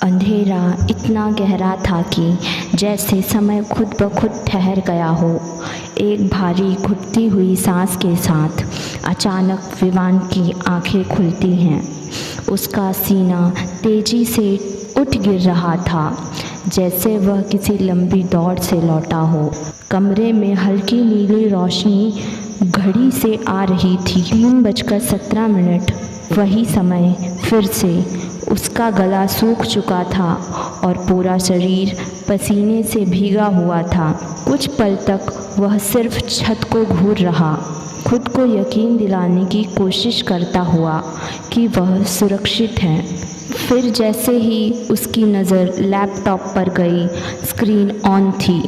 अंधेरा इतना गहरा था कि जैसे समय खुद ब खुद ठहर गया हो। एक भारी घुटती हुई सांस के साथ अचानक विवान की आंखें खुलती हैं। उसका सीना तेजी से उठ गिर रहा था, जैसे वह किसी लंबी दौड़ से लौटा हो। कमरे में हल्की नीली रोशनी घड़ी से आ रही थी। 3:17। वही समय फिर से। उसका गला सूख चुका था और पूरा शरीर पसीने से भीगा हुआ था। कुछ पल तक वह सिर्फ छत को घूर रहा, खुद को यकीन दिलाने की कोशिश करता हुआ कि वह सुरक्षित है। फिर जैसे ही उसकी नज़र लैपटॉप पर गई, स्क्रीन ऑन थी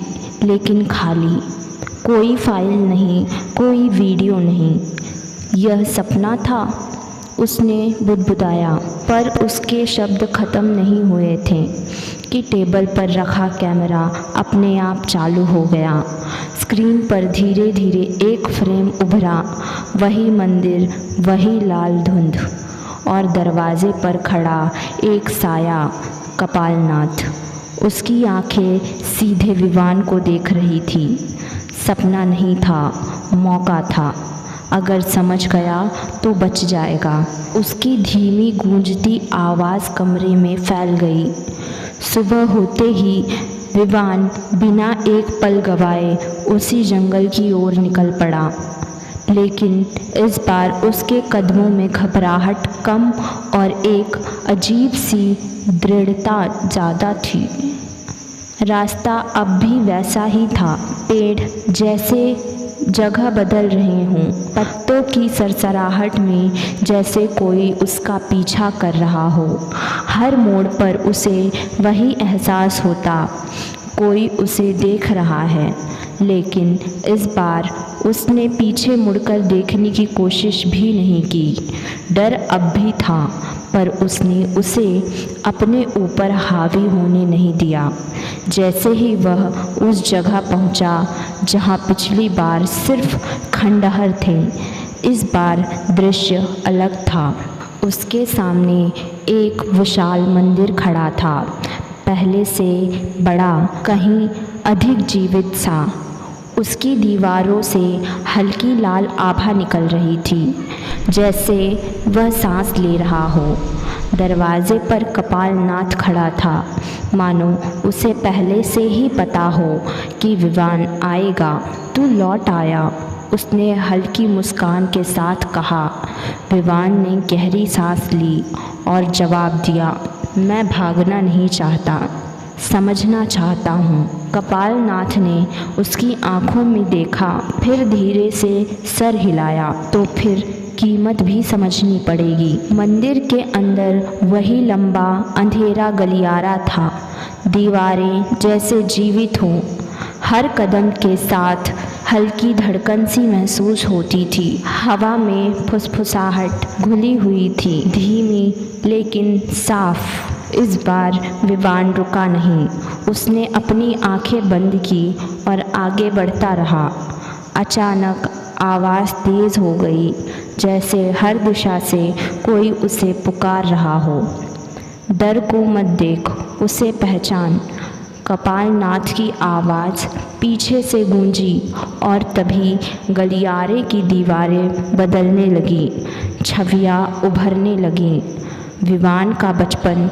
लेकिन खाली। कोई फाइल नहीं, कोई वीडियो नहीं। यह सपना था, उसने बुदबुदाया, पर उसके शब्द ख़त्म नहीं हुए थे कि टेबल पर रखा कैमरा अपने आप चालू हो गया। स्क्रीन पर धीरे धीरे एक फ्रेम उभरा, वही मंदिर, वही लाल धुंध और दरवाजे पर खड़ा एक साया, कपालनाथ। उसकी आंखें सीधे विवान को देख रही थी। सपना नहीं था, मौका था। अगर समझ गया तो बच जाएगा। उसकी धीमी गूंजती आवाज़ कमरे में फैल गई। सुबह होते ही विवान बिना एक पल गवाए उसी जंगल की ओर निकल पड़ा, लेकिन इस बार उसके कदमों में घबराहट कम और एक अजीब सी दृढ़ता ज़्यादा थी। रास्ता अब भी वैसा ही था। पेड़ जैसे जगह बदल रहे हों, पत्तों की सरसराहट में जैसे कोई उसका पीछा कर रहा हो। हर मोड़ पर उसे वही एहसास होता, कोई उसे देख रहा है। लेकिन इस बार उसने पीछे मुड़कर देखने की कोशिश भी नहीं की। डर अब भी था, पर उसने उसे अपने ऊपर हावी होने नहीं दिया। जैसे ही वह उस जगह पहुंचा जहां पिछली बार सिर्फ खंडहर थे, इस बार दृश्य अलग था। उसके सामने एक विशाल मंदिर खड़ा था, पहले से बड़ा, कहीं अधिक जीवित सा। उसकी दीवारों से हल्की लाल आभा निकल रही थी, जैसे वह सांस ले रहा हो। दरवाजे पर कपालनाथ खड़ा था, मानो उसे पहले से ही पता हो कि विवान आएगा। तू लौट आया, उसने हल्की मुस्कान के साथ कहा। विवान ने गहरी सांस ली और जवाब दिया, मैं भागना नहीं चाहता, समझना चाहता हूँ। कपालनाथ ने उसकी आंखों में देखा, फिर धीरे से सर हिलाया। तो फिर कीमत भी समझनी पड़ेगी। मंदिर के अंदर वही लंबा अंधेरा गलियारा था, दीवारें जैसे जीवित हों। हर कदम के साथ हल्की धड़कन सी महसूस होती थी। हवा में फुसफुसाहट घुली हुई थी, धीमी लेकिन साफ। इस बार विवान रुका नहीं। उसने अपनी आंखें बंद की और आगे बढ़ता रहा। अचानक आवाज़ तेज़ हो गई, जैसे हर दिशा से कोई उसे पुकार रहा हो। डर को मत देख, उसे पहचान। कपालनाथ की आवाज़ पीछे से गूंजी और तभी गलियारे की दीवारें बदलने लगीं, छवियाँ उभरने लगीं। विवान का बचपन,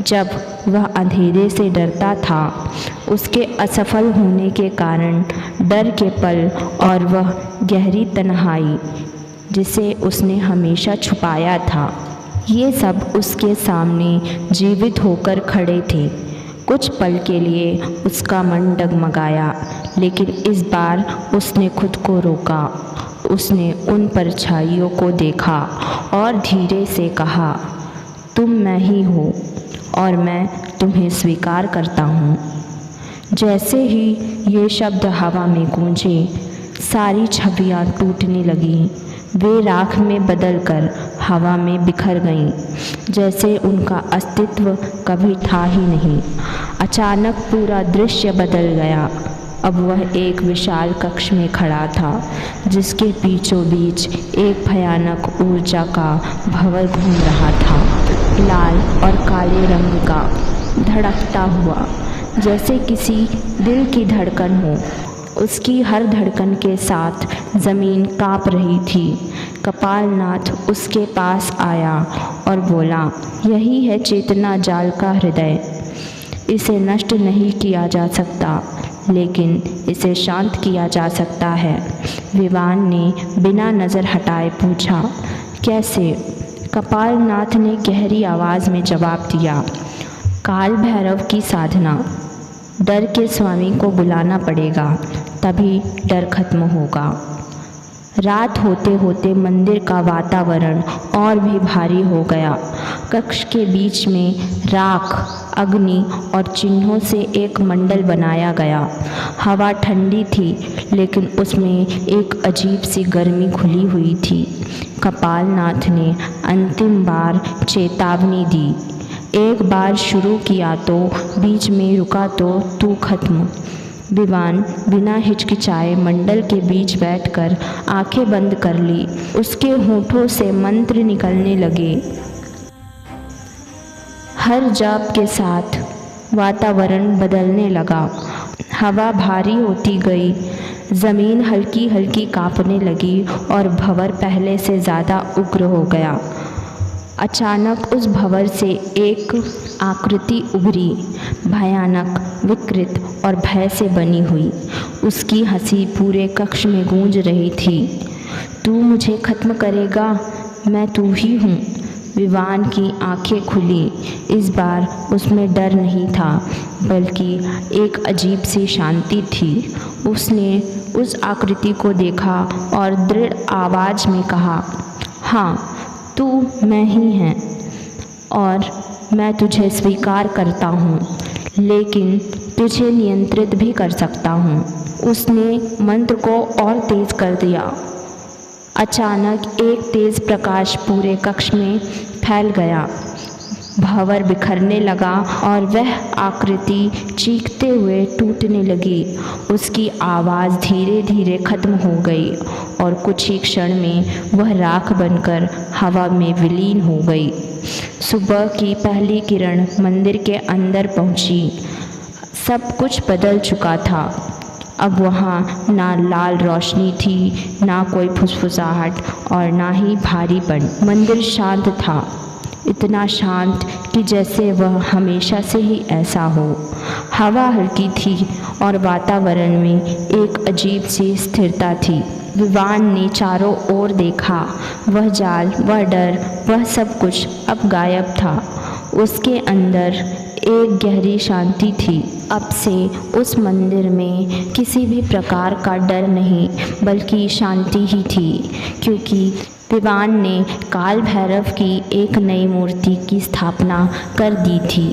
जब वह अंधेरे से डरता था, उसके असफल होने के कारण डर के पल और वह गहरी तन्हाई जिसे उसने हमेशा छुपाया था, ये सब उसके सामने जीवित होकर खड़े थे। कुछ पल के लिए उसका मन डगमगाया, लेकिन इस बार उसने खुद को रोका। उसने उन परछाइयों को देखा और धीरे से कहा, तुम मैं ही हो और मैं तुम्हें स्वीकार करता हूँ। जैसे ही ये शब्द हवा में गूंजे, सारी छवियाँ टूटने लगीं। वे राख में बदलकर हवा में बिखर गईं, जैसे उनका अस्तित्व कभी था ही नहीं। अचानक पूरा दृश्य बदल गया। अब वह एक विशाल कक्ष में खड़ा था, जिसके बीचों बीच एक भयानक ऊर्जा का भंवर घूम रहा था। लाल और काले रंग का, धड़कता हुआ, जैसे किसी दिल की धड़कन हो। उसकी हर धड़कन के साथ ज़मीन काँप रही थी। कपालनाथ उसके पास आया और बोला, यही है चेतना जाल का हृदय। इसे नष्ट नहीं किया जा सकता, लेकिन इसे शांत किया जा सकता है। विवान ने बिना नज़र हटाए पूछा, कैसे? कपालनाथ ने गहरी आवाज़ में जवाब दिया, काल भैरव की साधना। डर के स्वामी को बुलाना पड़ेगा, तभी डर खत्म होगा। रात होते होते मंदिर का वातावरण और भी भारी हो गया। कक्ष के बीच में राख, अग्नि और चिन्हों से एक मंडल बनाया गया। हवा ठंडी थी, लेकिन उसमें एक अजीब सी गर्मी घुली हुई थी। कपालनाथ ने अंतिम बार चेतावनी दी, एक बार शुरू किया तो, बीच में रुका तो तू खत्म। विवान बिना हिचकिचाए मंडल के बीच बैठकर आंखें बंद कर ली। उसके होठों से मंत्र निकलने लगे। हर जाप के साथ वातावरण बदलने लगा। हवा भारी होती गई, ज़मीन हल्की हल्की कांपने लगी और भंवर पहले से ज़्यादा उग्र हो गया। अचानक उस भंवर से एक आकृति उभरी, भयानक, विकृत और भय से बनी हुई। उसकी हंसी पूरे कक्ष में गूंज रही थी। तू मुझे खत्म करेगा? मैं तू ही हूँ। विवान की आंखें खुली। इस बार उसमें डर नहीं था, बल्कि एक अजीब सी शांति थी। उसने उस आकृति को देखा और दृढ़ आवाज़ में कहा, हाँ, तू मैं ही है और मैं तुझे स्वीकार करता हूँ, लेकिन तुझे नियंत्रित भी कर सकता हूँ। उसने मंत्र को और तेज कर दिया। अचानक एक तेज प्रकाश पूरे कक्ष में फैल गया। भंवर बिखरने लगा और वह आकृति चीखते हुए टूटने लगी। उसकी आवाज़ धीरे धीरे खत्म हो गई और कुछ ही क्षण में वह राख बनकर हवा में विलीन हो गई। सुबह की पहली किरण मंदिर के अंदर पहुंची। सब कुछ बदल चुका था। अब वहाँ ना लाल रोशनी थी, ना कोई फुसफुसाहट और ना ही भारीपन। मंदिर शांत था, इतना शांत कि जैसे वह हमेशा से ही ऐसा हो। हवा हल्की थी और वातावरण में एक अजीब सी स्थिरता थी। विवान ने चारों ओर देखा। वह जाल, वह डर, वह सब कुछ अब गायब था। उसके अंदर एक गहरी शांति थी। अब से उस मंदिर में किसी भी प्रकार का डर नहीं, बल्कि शांति ही थी, क्योंकि विवान ने काल भैरव की एक नई मूर्ति की स्थापना कर दी थी।